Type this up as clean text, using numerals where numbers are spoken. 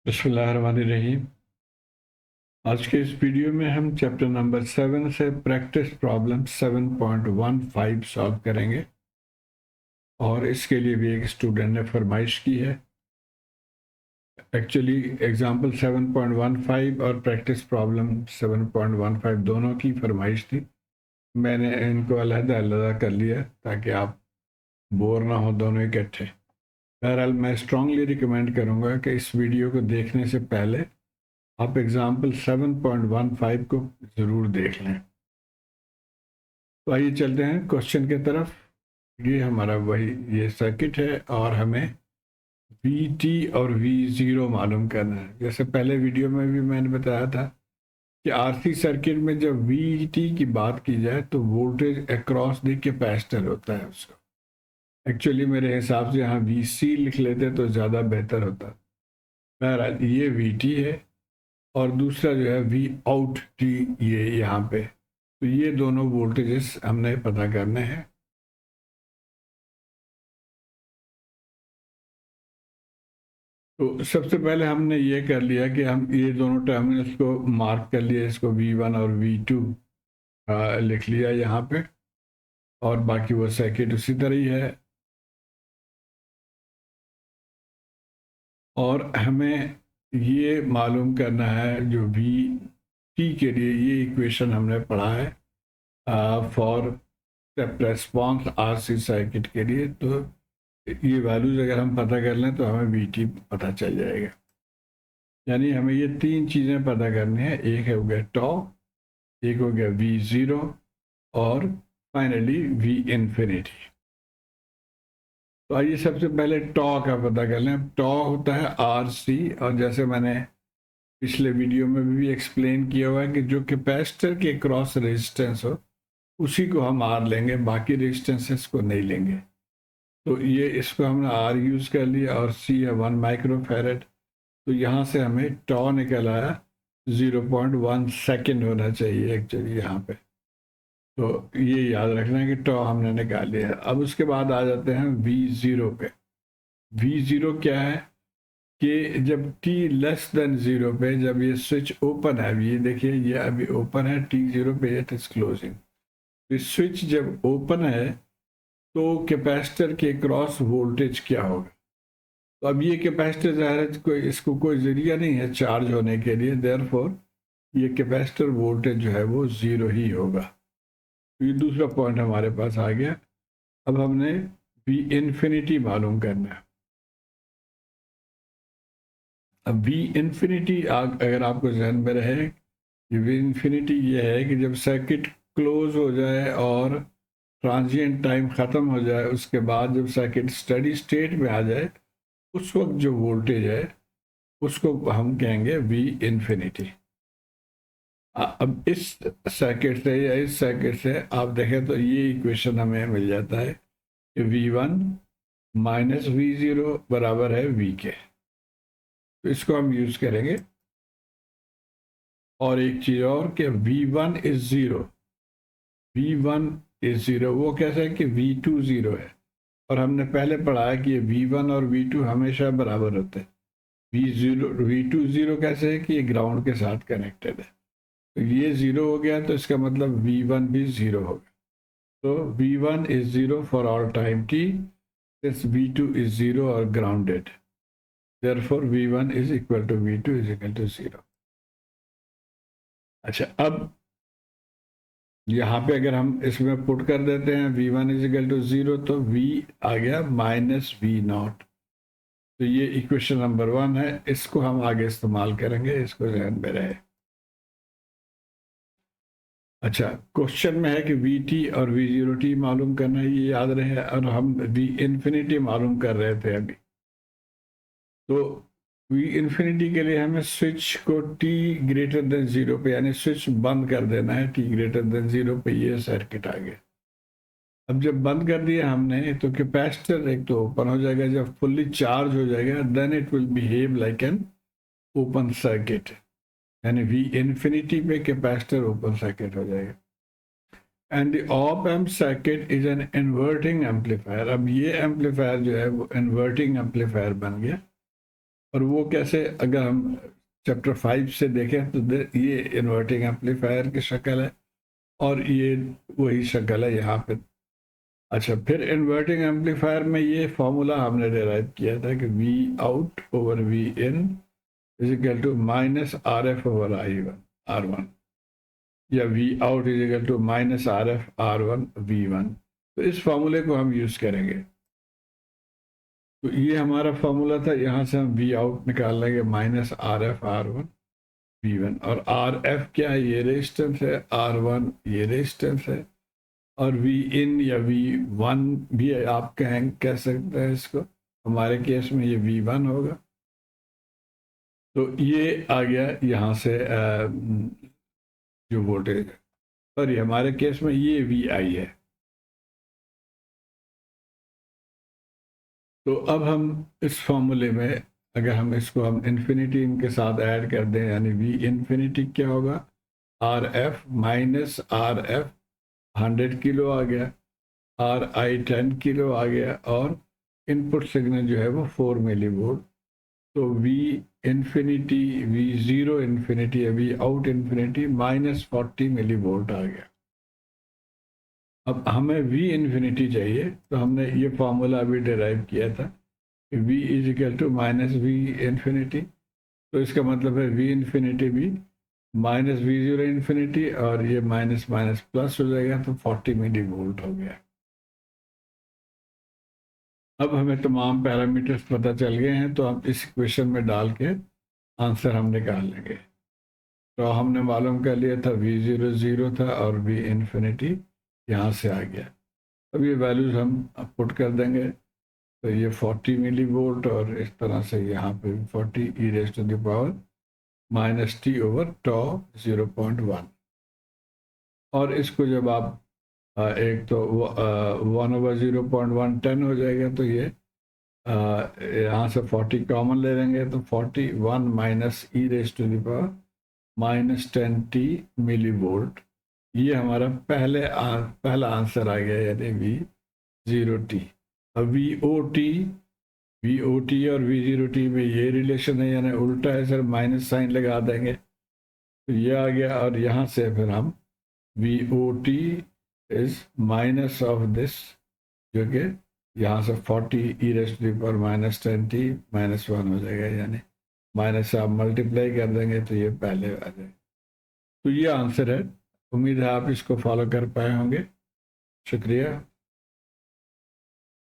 बिस्मिल्लाहिर्रहमानिर्रहीम। आज के इस वीडियो में हम चैप्टर नंबर 7 से प्रैक्टिस प्रॉब्लम 7.15 सॉल्व करेंगे और इसके लिए भी एक स्टूडेंट ने फरमाइश की है। एक्चुअली एग्जाम्पल 7.15 और प्रैक्टिस प्रॉब्लम 7.15 दोनों की फरमाइश थी। मैंने इनको अलग-अलग कर लिया ताकि आप बोर ना हो दोनों इकट्ठे। बहरहाल मैं स्ट्रांगली रिकमेंड करूँगा कि इस वीडियो को देखने से पहले आप एग्जाम्पल 7.15 को ज़रूर देख लें। तो आइए चलते हैं क्वेश्चन की तरफ। ये हमारा ये सर्किट है और हमें VT और V0 मालूम करना है। जैसे पहले वीडियो में भी मैंने बताया था कि RC सर्किट में जब VT की बात की जाए तो वोल्टेज अक्रॉस द कैपेसिटर होता है उसका। एक्चुअली मेरे हिसाब से यहाँ VC लिख लेते तो ज़्यादा बेहतर होता। बहरहाल ये VT है और दूसरा जो है V आउट T, ये यहाँ पे। तो ये दोनों वोल्टेजेस हमने पता करने हैं। तो सबसे पहले हमने ये कर लिया कि हम ये दोनों टर्मिनल्स को मार्क कर लिया, इसको V1 और V2 लिख लिया यहाँ पे, और बाकी वो सर्किट उसी तरह ही है। और हमें ये मालूम करना है जो VT के लिए, ये इक्वेशन हमने पढ़ा है for step response RC circuit के लिए। तो ये वैल्यूज अगर हम पता कर लें तो हमें VT पता चल जाएगा। यानी हमें ये तीन चीज़ें पता करनी है। एक हो गया टॉ, एक हो गया V0 और फाइनली V इन्फिनिटी। तो आइए सबसे पहले टॉ का पता कर लें। टॉ होता है RC, और जैसे मैंने पिछले वीडियो में भी एक्सप्लेन किया हुआ है कि जो कैपेसिटर के क्रॉस रेजिस्टेंस हो उसी को हम R लेंगे, बाकी रेजिस्टेंसेस को नहीं लेंगे। तो ये इसको हमने R यूज़ कर लिया और C है 1 माइक्रोफैरड। तो यहाँ से हमें टॉ निकल आया 0.1 सेकेंड होना चाहिए एक्चुअली यहाँ पे। तो ये याद रखना है कि टॉ हमने निकाल लिया। अब उसके बाद आ जाते हैं V0 पे। V0 क्या है कि जब t लेस देन 0 पे, जब ये स्विच ओपन है, ये देखिए ये अभी ओपन है, t0 पे इट इज क्लोजिंग। तो स्विच जब ओपन है तो कैपेसिटर के क्रॉस वोल्टेज क्या होगा। तो अब ये कैपेसिटर ज़ाहिर है कोई, इसको कोई जरिया नहीं है चार्ज होने के लिए, देयरफॉर ये कैपेसिटर वोल्टेज जो है वो 0 ही होगा। तो ये दूसरा पॉइंट हमारे पास आ गया। अब हमने V इन्फिनिटी मालूम करना है। अब V इन्फिनिटी अगर आपको जहन में रहे, V इन्फिनिटी ये है कि जब सर्किट क्लोज हो जाए और ट्रांजिएंट टाइम ख़त्म हो जाए, उसके बाद जब सर्किट स्टडी स्टेट में आ जाए, उस वक्त जो वोल्टेज है उसको हम कहेंगे V इन्फिनिटी। अब इस सर्किट से या इस सर्किट से आप देखें तो ये इक्वेशन हमें मिल जाता है कि V1 माइनस V0 बराबर है V के। तो इसको हम यूज करेंगे। और एक चीज और कि V1 इज 0, V1 इज 0 वो कैसे है कि V2 0 है, और हमने पहले पढ़ा है कि V1 और V2 हमेशा बराबर होते हैं। V2 0 कैसे है कि ये ग्राउंड के साथ कनेक्टेड है। तो ये 0 हो गया तो इसका मतलब V1 भी 0 होगा। तो V1 is 0 for all time t, since V2 is 0 or grounded. Therefore V1 is equal to V2 is equal to 0. अच्छा, अब यहाँ पे अगर हम इसमें पुट कर देते हैं V1 is equal to 0, तो V आ गया माइनस V0। तो ये इक्वेशन नंबर 1 है, इसको हम आगे इस्तेमाल करेंगे, इसको ध्यान में रहे। अच्छा, क्वेश्चन में है कि VT और V0t मालूम करना है, ये याद रहे। और हम V इन्फिनिटी मालूम कर रहे थे अभी। तो V इन्फिनिटी के लिए हमें स्विच को t ग्रेटर देन 0 पे, यानी स्विच बंद कर देना है t ग्रेटर देन 0 पे। ये सर्किट आ गया। अब जब बंद कर दिया हमने तो कैपेसिटर एक तो ओपन हो जाएगा, जब फुल्ली चार्ज हो जाएगा then it will behave like an open circuit, यानी V इन्फिनिटी पे कैपेसिटर ओपन सर्किट हो जाएगा। And the op amp circuit is an inverting amplifier. अब ये एम्पलीफायर जो है वो इन्वर्टिंग एम्पलीफायर बन गया। और वो कैसे, अगर हम चैप्टर 5 से देखें तो ये इन्वर्टिंग एम्पलीफायर की शक्ल है और ये वही शक्ल है यहाँ पे। अच्छा, फिर इन्वर्टिंग एम्पलीफायर में ये फॉर्मूला हमने डिराइव किया था कि V out over V in is equal to minus R F over R one, या V out is equal to minus R F R one V one. तो इस फॉर्मूले को हम यूज करेंगे। तो ये हमारा फॉर्मूला था, यहाँ से हम वी आउट निकाल लेंगे minus R F R one V one, और आर एफ क्या है, ये रेजिस्टेंस है, आर वन ये रेजिस्टेंस है, और वी इन या वी वन भी आप कह सकते हैं इसको, हमारे केस में ये वी वन होगा। तो ये आ गया यहाँ से जो वोल्टेज है, सॉरी हमारे केस में ये वी आई है। तो अब हम इस फॉर्मूले में अगर हम इसको हम इन्फिनिटी इनके साथ ऐड कर दें, यानी वी इन्फिनिटी क्या होगा, R F minus R F 100 kilo आ गया, आर आई 10 किलो आ गया, और इनपुट सिग्नल जो है वो 4 मिली वोल्ट। तो V infinity, V zero infinity, V out infinity minus 40 millivolt आ गया। अब हमें वी इन्फिनिटी चाहिए, तो हमने ये फॉर्मूला अभी डिराइव किया था कि V is equal to minus V infinity. तो इसका मतलब है वी इन्फिनिटी भी माइनस वी जीरो इन्फिनिटी, और ये माइनस माइनस प्लस हो जाएगा, तो 40 मिली वोल्ट हो गया। अब हमें तमाम पैरामीटर्स पता चल गए हैं, तो हम इस इक्वेशन में डाल के आंसर हम निकाल लेंगे। तो हमने मालूम कर लिया था वी जीरो जीरो था और वी इन्फिनिटी यहाँ से आ गया। अब ये वैल्यूज हम पुट कर देंगे, तो ये 40 मिली वोल्ट, और इस तरह से यहाँ पे 40 E raise to the power minus T over tau 0.1। और इसको जब आप एक तो 1/0.1 10 हो जाएगा, तो ये यहाँ से 40 कॉमन ले लेंगे, तो 41 minus E raise to the power minus 10t millivolt. ये हमारा पहला आंसर आ गया, यानी वी जीरो टी। अब वी ओ टी और वी जीरो टी में ये रिलेशन है, यानी उल्टा है सर, माइनस साइन लगा देंगे, तो ये आ गया। और यहाँ से फिर हम V O T is minus of this, जो कि यहाँ से 40 E raise to the power minus 10t minus 1 हो जाएगा, यानी माइनस से आप मल्टीप्लाई कर देंगे तो ये पहले आ जाएगा। तो ये आंसर है। उम्मीद है आप इसको फॉलो कर पाए होंगे। शुक्रिया।